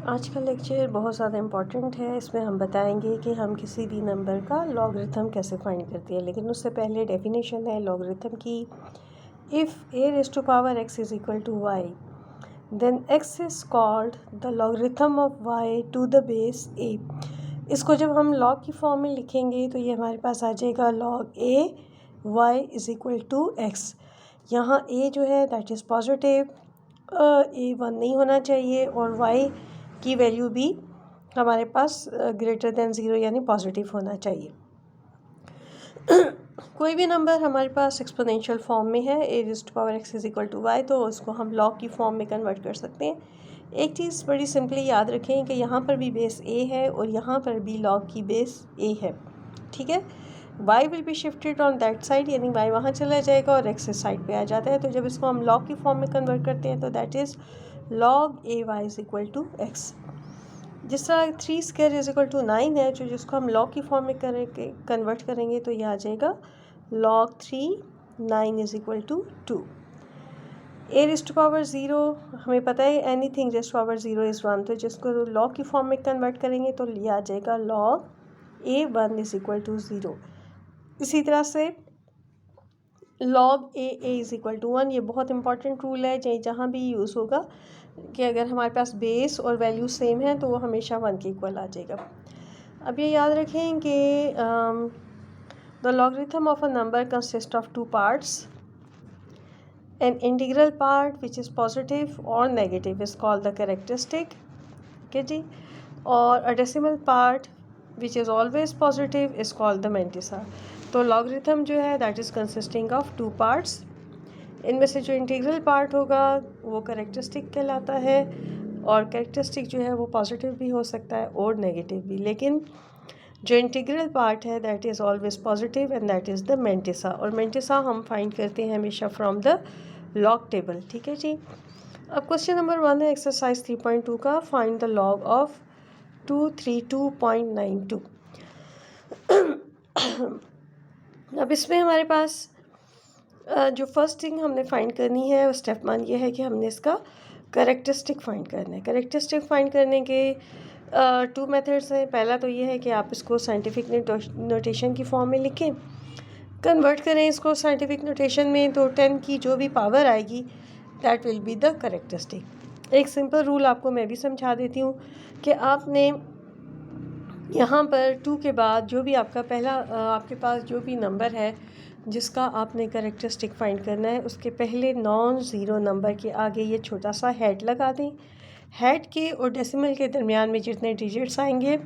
आज का लेक्चर बहुत ज़्यादा इम्पॉर्टेंट है। इसमें हम बताएंगे कि हम किसी भी नंबर का लॉगरिथम कैसे फाइंड करते हैं, लेकिन उससे पहले डेफिनेशन है लॉगरिथम की। If a raised to power x is equal to y, then x is called the logarithm of y to the base a। इसको जब हम लॉग की फॉर्म में लिखेंगे तो ये हमारे पास आ जाएगा log a y is equal to x। यहाँ a जो है दैट इज़ पॉजिटिव, a 1 नहीं होना चाहिए और y की वैल्यू भी हमारे पास ग्रेटर देन ज़ीरो यानी पॉजिटिव होना चाहिए। कोई भी नंबर हमारे पास एक्सपोनेंशियल फॉर्म में है, a raised to power x is equal to y, तो उसको हम लॉग की फॉर्म में कन्वर्ट कर सकते हैं। एक चीज़ बड़ी सिंपली याद रखें कि यहाँ पर भी बेस a है और यहाँ पर भी लॉग की बेस a है, ठीक है। y will be shifted on that side, यानी y वहाँ चला जाएगा और x इस साइड पे आ जाता है। तो जब इसको हम लॉग की फॉर्म में कन्वर्ट करते हैं तो that is log a y is equal to x। जिस तरह 3 स्क्वायर इज इक्वल टू 9 है, जो जिसको हम लॉग की फॉर्म में कन्वर्ट करेंगे तो ये आ जाएगा log 3 9 is equal to 2। a raise to power 0 हमें पता है anything raise to power 0 is 1, तो जिसको लॉग की फॉर्म में कन्वर्ट करेंगे तो ये आ जाएगा log a 1 is equal to 0। इसी तरह से log a is equal to 1, ये बहुत इंपॉर्टेंट रूल है, जहाँ भी यूज़ होगा कि अगर हमारे पास बेस और वैल्यू सेम है तो वो हमेशा 1 के इक्वल आ जाएगा। अब ये याद रखें कि the logarithm of a number consist of 2 parts. An integral part which is positive और negative is called the characteristic, ठीक जी। और a decimal part which is always positive is called the mantissa. तो लॉगरिथम जो है that is consisting of 2 parts. इनमें से जो इंटीग्रल पार्ट होगा वो कैरेक्टरिस्टिक कहलाता है, और कैरेक्टरिस्टिक जो है वो पॉजिटिव भी हो सकता है और नेगेटिव भी, लेकिन जो इंटीग्रल पार्ट है that is always positive and that is the mantissa. और मैंटिसा हम फाइंड करते हैं हमेशा फ्रॉम द लॉग टेबल, ठीक है जी। अब क्वेश्चन नंबर 1 है एक्सरसाइज 3.2 का, फाइंड द लॉग ऑफ 232.92। अब इसमें हमारे पास जो फर्स्ट थिंग हमने फाइंड करनी है स्टेप 1 ये है कि हमने इसका कैरेक्टरिस्टिक फाइंड करना है। कैरेक्टरिस्टिक फाइंड करने के 2 मेथड्स हैं। पहला तो ये है कि आप इसको साइंटिफिक नोटेशन की फॉर्म में लिखें, कन्वर्ट करें इसको साइंटिफिक नोटेशन में, तो 10 की जो भी पावर आएगी that will be the characteristic. एक सिंपल रूल आपको मैं भी समझा देती हूँ कि आपने यहाँ पर 2 के बाद जो भी आपका पहला आपके पास जो भी नंबर है जिसका आपने कैरेक्टरिस्टिक फाइंड करना है, उसके पहले नॉन ज़ीरो नंबर के आगे ये छोटा सा हेड लगा दें। हेड के और डेसिमल के दरमियान में जितने डिजिट्स आएंगे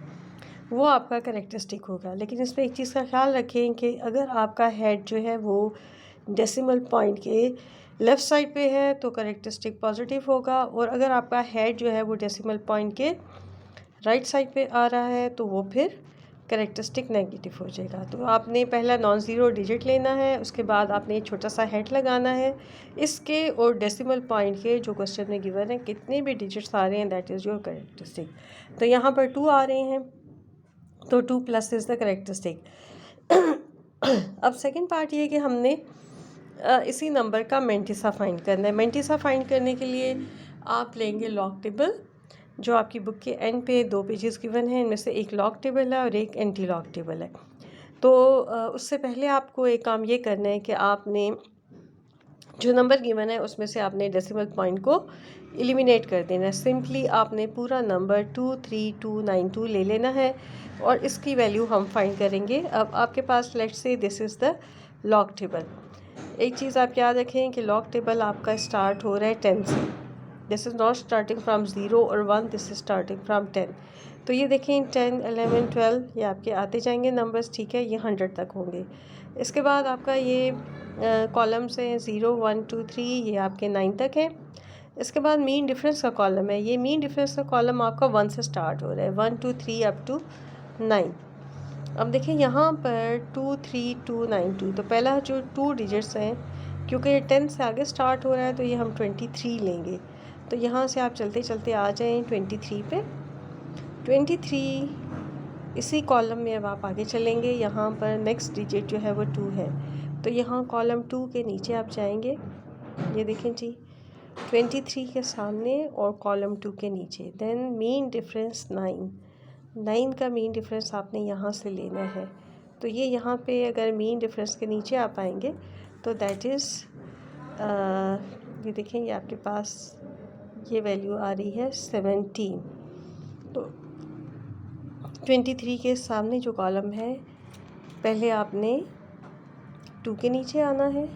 वो आपका कैरेक्टरिस्टिक होगा। लेकिन इसमें एक चीज़ का ख्याल रखें कि अगर आपका हेड जो है वो डेसिमल पॉइंट के लेफ़्ट साइड पे है तो कैरेक्टरिस्टिक पॉजिटिव होगा, और अगर आपका हेड जो है वो डेसिमल पॉइंट के राइट साइड पे आ रहा है तो वो फिर कैरेक्टरिस्टिक नेगेटिव हो जाएगा। तो आपने पहला नॉन ज़ीरो डिजिट लेना है, उसके बाद आपने एक छोटा सा हेड लगाना है। इसके और डेसिमल पॉइंट के जो क्वेश्चन में गिवन है कितने भी डिजिट्स आ रहे हैं दैट इज़ योर कैरेक्टरिस्टिक। तो यहाँ पर 2 आ रहे हैं तो 2 प्लस इज़ द कैरेक्टरिस्टिक। अब सेकंड पार्ट ये है कि हमने इसी नंबर का मैंटिसा फाइंड करना है। मैंटिसा फाइंड करने के लिए आप लेंगे लॉग टेबल, जो आपकी बुक के एंड पे 2 पेजेस गिवन हैं, इनमें से एक लॉग टेबल है और एक एंटी लॉग टेबल है। तो उससे पहले आपको एक काम ये करना है कि आपने जो नंबर गिवन है उसमें से आपने डेसिमल पॉइंट को एलिमिनेट कर देना है। सिंपली आपने पूरा नंबर 23292 ले लेना है और इसकी वैल्यू हम फाइंड करेंगे। अब आपके पास let's say this is the log table. एक चीज़ आप याद रखें कि लॉग टेबल आपका स्टार्ट हो रहा है 10 से। This is not starting from 0 और 1, दिस इज स्टार्टिंग फ्राम 10। तो ये देखें 10 11 12 ये आपके आते जाएंगे नंबर्स, ठीक है, ये 100 तक होंगे। इसके बाद आपका ये कॉलम्स हैं 0 1 2 3, ये आपके 9 तक हैं। इसके बाद मीन डिफरेंस का कॉलम है, ये मीन डिफरेंस का कॉलम आपका 1 से स्टार्ट हो रहा है, 1 2 3 अप टू 9। अब देखें यहाँ पर 23292, तो पहला जो 2 डिजिट्स हैं, क्योंकि ये 10 से आगे स्टार्ट हो रहा है तो ये हम 23 लेंगे। तो यहाँ से आप चलते चलते आ जाएं 23 पे। 23 इसी कॉलम में अब आप आगे चलेंगे, यहाँ पर नेक्स्ट डिजिट जो है वो 2 है, तो यहाँ कॉलम 2 के नीचे आप जाएंगे। ये देखें जी 23 के सामने और कॉलम 2 के नीचे। देन मीन डिफरेंस 9 का मीन डिफरेंस आपने यहाँ से लेना है। तो ये यहाँ पे अगर मीन डिफरेंस के नीचे आ पाएंगे तो दैट इज़ ये देखेंगे आपके पास ये वैल्यू आ रही है 17। तो 23 के सामने जो कॉलम है पहले आपने 2 के नीचे आना है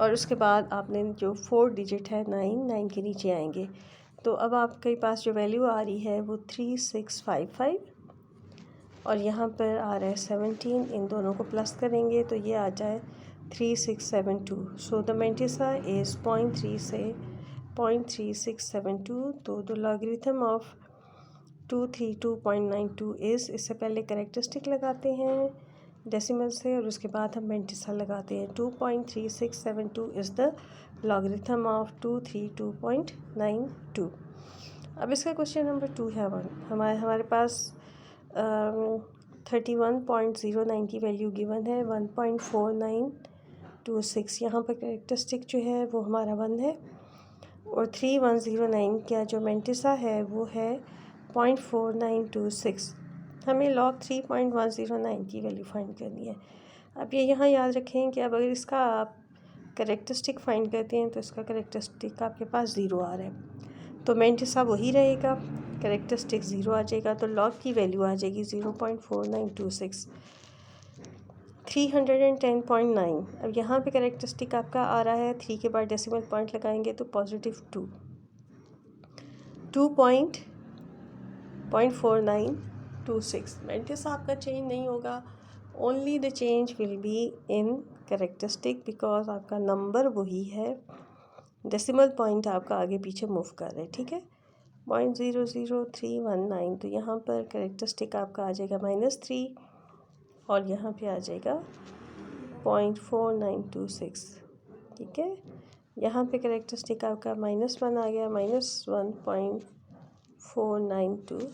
और उसके बाद आपने जो 4 डिजिट है 9 के नीचे आएंगे। तो अब आपके पास जो वैल्यू आ रही है वो 3655 और यहाँ पर आ रहा है 17। इन दोनों को प्लस करेंगे तो ये आ जाए 3672। So the mantissa is 0.3672। तो द लॉगरिथम ऑफ 232.92 इज़, इससे पहले कैरेक्टरिस्टिक लगाते हैं डेसिमल से और उसके बाद हम मेंटिसा लगाते हैं। 2.3672 इज़ द लॉगरिथम ऑफ 232.92। अब इसका क्वेश्चन नंबर 2 है हमारे पास 31.09 की वैल्यू गिवन है। 1.4926 यहाँ पर कैरेक्टरिस्टिक जो है वो हमारा 1 है और 3109 का जो मेंटिसा है वो है 0.4926। हमें लॉग 3.109 की वैल्यू फाइंड करनी है। अब ये यहाँ याद रखें कि अब अगर इसका आप कैरेक्टरिस्टिक फाइंड करते हैं तो इसका कैरेक्टरिस्टिक आपके पास 0 आ रहा है, तो मेंटिसा वही रहेगा, कैरेक्टरिस्टिक 0 आ जाएगा, तो लॉग की वैल्यू आ जाएगी 0.4926, 310.9। अब यहाँ पे कैरेक्टरिस्टिक आपका आ रहा है 3 के बाद डेसिमल पॉइंट लगाएंगे तो +2, 2.4926। मेंटिसा आपका चेंज नहीं होगा, only the change will be in characteristic because आपका नंबर वही है, डेसिमल पॉइंट आपका आगे पीछे मूव कर रहे हैं, ठीक है। 0.00319, तो यहाँ पर कैरेक्टरिस्टिक आपका आ जाएगा -3 और यहाँ पे आ जाएगा 0.4926, ठीक है। यहाँ पे कैरेक्टरिस्टिक आपका -1 आ गया, -1.492।